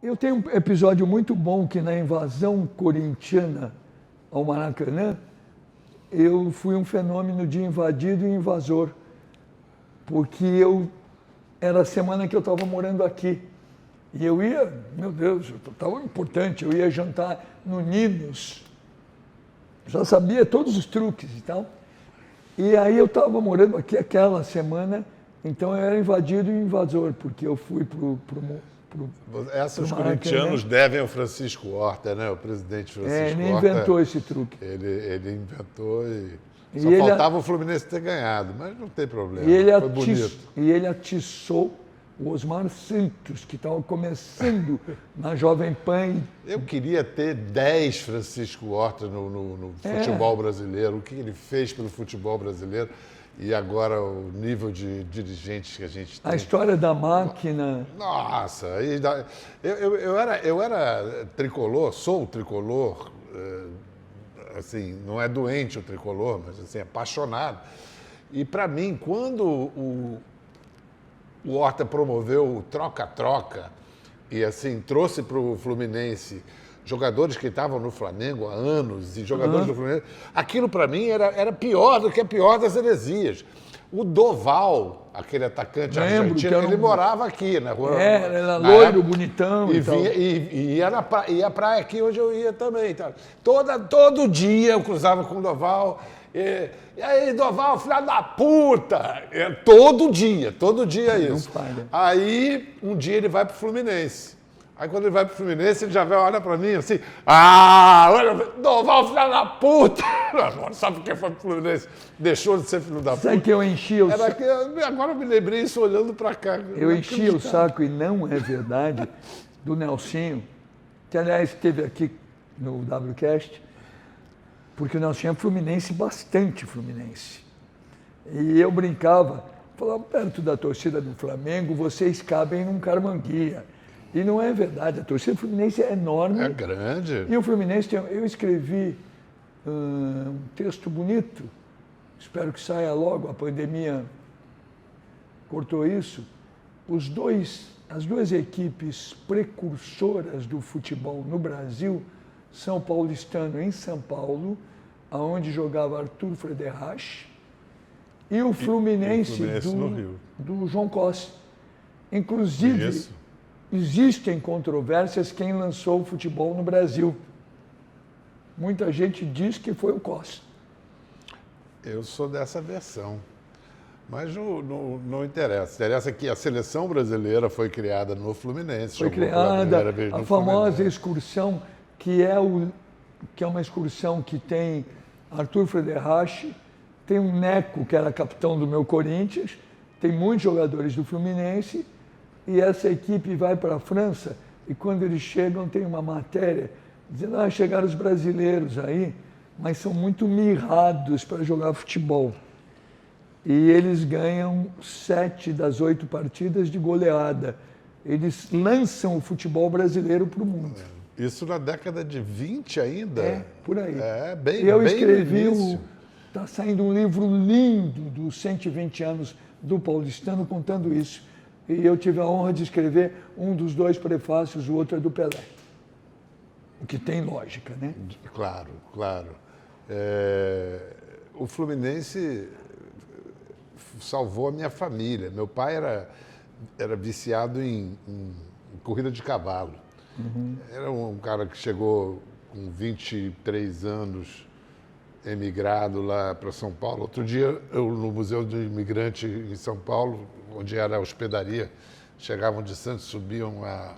Eu tenho um episódio muito bom que na invasão corintiana ao Maracanã, eu fui um fenômeno de invadido e invasor, porque era a semana que eu estava morando aqui. E eu ia, meu Deus, estava importante, eu ia jantar no Ninos, já sabia todos os truques e tal. E aí eu estava morando aqui aquela semana, então eu era invadido e invasor, porque eu fui pro Essa os corintianos devem ao Francisco Horta, né? O presidente Francisco Horta. Ele inventou esse truque. Ele inventou e só faltava o Fluminense ter ganhado, mas não tem problema, foi bonito. E ele atiçou o Osmar Santos, que estava começando na Jovem Pan. Eu queria ter 10 Francisco Horta no futebol brasileiro, o que ele fez pelo futebol brasileiro e agora o nível de dirigentes que a gente tem. A história da máquina. Nossa, eu era tricolor, sou tricolor, assim, não é doente o tricolor, mas assim, apaixonado. E para mim, quando o Horta promoveu o troca-troca e assim trouxe para o Fluminense jogadores que estavam no Flamengo há anos e jogadores do Fluminense, aquilo para mim era pior do que a pior das heresias. O Doval, aquele atacante argentino, ele morava aqui na rua. Era loiro, bonitão e ia à praia aqui onde eu ia também. Tá? Todo dia eu cruzava com o Doval. E aí, Doval, filha da puta! Todo dia isso. Aí, um dia ele vai pro Fluminense. Aí, quando ele vai pro Fluminense, ele já olha pra mim assim, Doval, filha da puta! Só porque foi pro Fluminense. Deixou de ser filho da puta. Sabe que eu enchi o saco? Agora eu me lembrei isso olhando pra cá. Eu enchi o saco, e não é verdade, do Nelsinho, que aliás esteve aqui no WCast, porque o Nelsinho é fluminense, bastante fluminense. E eu brincava, falava, perto da torcida do Flamengo, vocês cabem num Carmanguia. E não é verdade, a torcida fluminense é enorme. É grande. E o Fluminense, eu escrevi um texto bonito, espero que saia logo, a pandemia cortou isso. As duas equipes precursoras do futebol no Brasil, São Paulistano em São Paulo, aonde jogava Arthur Frederich, e o Fluminense, do João Costa. Inclusive, existem controvérsias quem lançou o futebol no Brasil. Muita gente diz que foi o Costa. Eu sou dessa versão. Mas não interessa. Interessa que a seleção brasileira foi criada no Fluminense. Foi criada a famosa excursão, que é uma excursão que tem Arthur Frederich, tem um Neco, que era capitão do meu Corinthians, tem muitos jogadores do Fluminense, e essa equipe vai para a França, e quando eles chegam tem uma matéria dizendo, chegaram os brasileiros aí, mas são muito mirrados para jogar futebol. E eles ganham 7 das 8 partidas de goleada. Eles lançam o futebol brasileiro para o mundo. Isso na década de 20 ainda? Por aí. Eu escrevi, está saindo um livro lindo dos 120 anos do Paulistano contando isso. E eu tive a honra de escrever um dos 2 prefácios, o outro é do Pelé. O que tem lógica, né? Claro. O Fluminense salvou a minha família. Meu pai era viciado em corrida de cavalo. Era um cara que chegou com 23 anos, emigrado lá para São Paulo. Outro dia, eu no Museu do Imigrante em São Paulo, onde era a hospedaria, chegavam de Santos, subiam a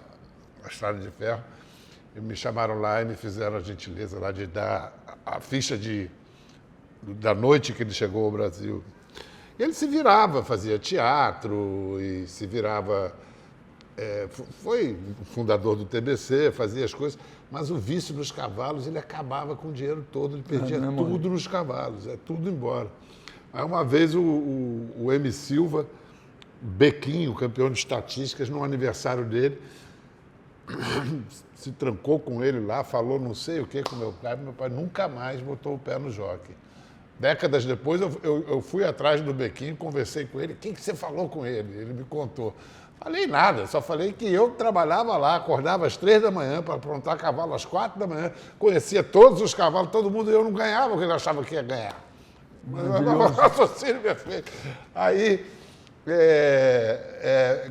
estrada de ferro, e me chamaram lá e me fizeram a gentileza lá de dar a ficha da noite que ele chegou ao Brasil. E ele se virava, fazia teatro e se virava... foi fundador do TBC, fazia as coisas, mas o vício nos cavalos, ele acabava com o dinheiro todo, ele perdia tudo nos cavalos, tudo embora. Aí uma vez o M. Silva, Bequinho, campeão de estatísticas, no aniversário dele, se trancou com ele lá, falou não sei o que com meu pai nunca mais botou o pé no jockey. Décadas depois, eu fui atrás do Bequinho, conversei com ele. O que você falou com ele? Ele me contou. Falei nada, só falei que eu trabalhava lá, acordava às 3 da manhã para aprontar cavalo às 4 da manhã, conhecia todos os cavalos, todo mundo, e eu não ganhava o que ele achava que ia ganhar. Mas raciocínio perfeito. Aí,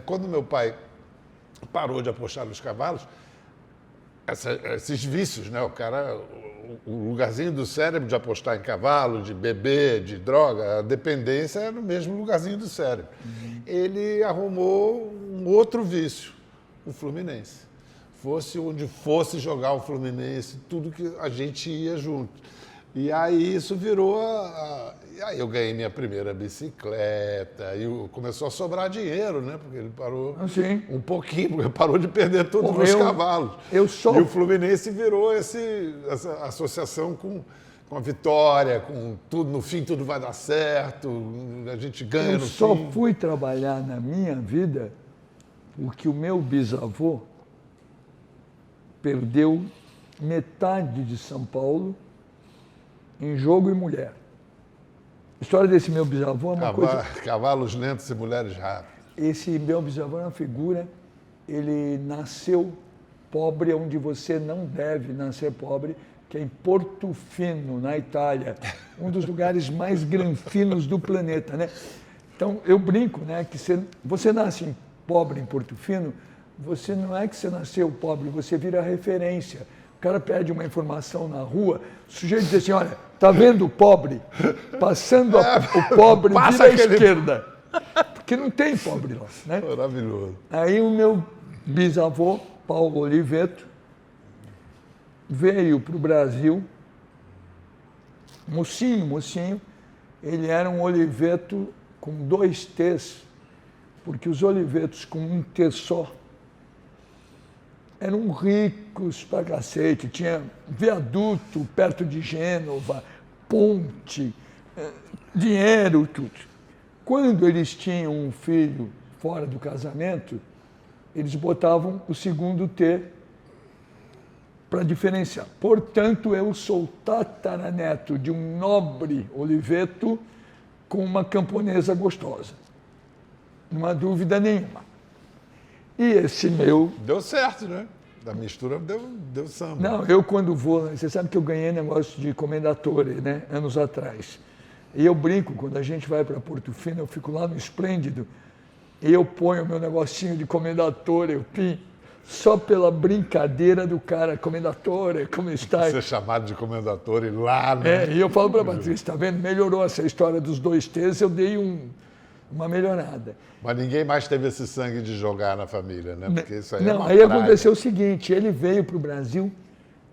quando meu pai parou de apostar nos cavalos, esses vícios, né? O cara, o lugarzinho do cérebro de apostar em cavalo, de beber, de droga, a dependência era no mesmo lugarzinho do cérebro. Ele arrumou um outro vício, o Fluminense. Fosse onde fosse jogar o Fluminense, tudo que a gente ia junto. E aí isso virou E aí eu ganhei minha primeira bicicleta, e começou a sobrar dinheiro, né? Porque ele parou um pouquinho, porque parou de perder todos os cavalos. E o Fluminense virou essa associação com a vitória, com tudo, no fim tudo vai dar certo, a gente ganha no fim. Eu só fui trabalhar na minha vida porque o meu bisavô perdeu metade de São Paulo em jogo e mulher. A história desse meu bisavô é uma coisa... Cavalos lentos e mulheres rápidas. Esse meu bisavô é uma figura, ele nasceu pobre onde você não deve nascer pobre, que é em Portofino, na Itália, um dos lugares mais granfinos do planeta, né? Então, eu brinco, né, que você nasce pobre em Portofino, você não é que você nasceu pobre, você vira referência. O cara pede uma informação na rua, o sujeito diz assim, olha, tá vendo o pobre? Passando o pobre, vira à esquerda. Porque não tem pobre lá, né? Maravilhoso. Aí o meu bisavô, Paulo Oliveto, veio para o Brasil, mocinho, ele era um Oliveto com 2 T's, porque os Olivetos com um T só eram ricos pra cacete, tinha viaduto perto de Gênova, ponte, dinheiro, tudo. Quando eles tinham um filho fora do casamento, eles botavam o segundo T para diferenciar. Portanto, eu sou tataraneto de um nobre Oliveto com uma camponesa gostosa. Não há dúvida nenhuma. E esse meu... Deu certo, né? Da mistura deu samba. Não, eu quando vou... Você sabe que eu ganhei negócio de comendatore, né? Anos atrás. E eu brinco, quando a gente vai para Portofino, eu fico lá no Esplêndido, e eu ponho meu negocinho de comendatore, o PIN, só pela brincadeira do cara, comendatore, como está? Ser chamado de comendatore lá, né? E eu falo para a Patrícia, está vendo? Melhorou essa história dos 2 T's, eu dei uma melhorada. Mas ninguém mais teve esse sangue de jogar na família, né? Porque isso aí não, é uma aí praga. Aconteceu o seguinte, ele veio para o Brasil,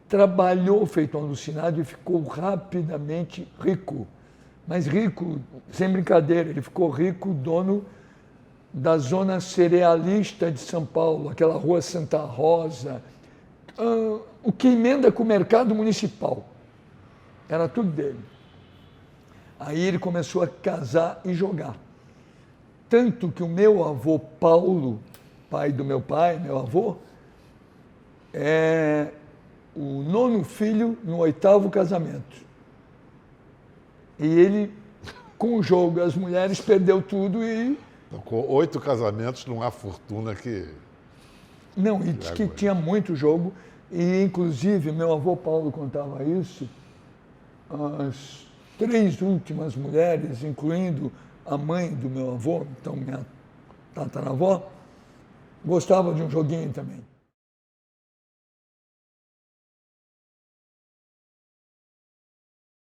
trabalhou feito um alucinado e ficou rapidamente rico. Mas rico, sem brincadeira, ele ficou rico, dono da zona cerealista de São Paulo, aquela rua Santa Rosa, o que emenda com o mercado municipal. Era tudo dele. Aí ele começou a casar e jogar. Tanto que o meu avô Paulo, pai do meu pai, meu avô, é o 9º filho no 8º casamento. E ele, com o jogo, as mulheres perdeu tudo e... Com 8 casamentos, não há fortuna que... Não, e que tinha muito jogo. E, inclusive, meu avô Paulo contava isso, as 3 últimas mulheres, incluindo a mãe do meu avô, então minha tataravó, gostava de um joguinho também.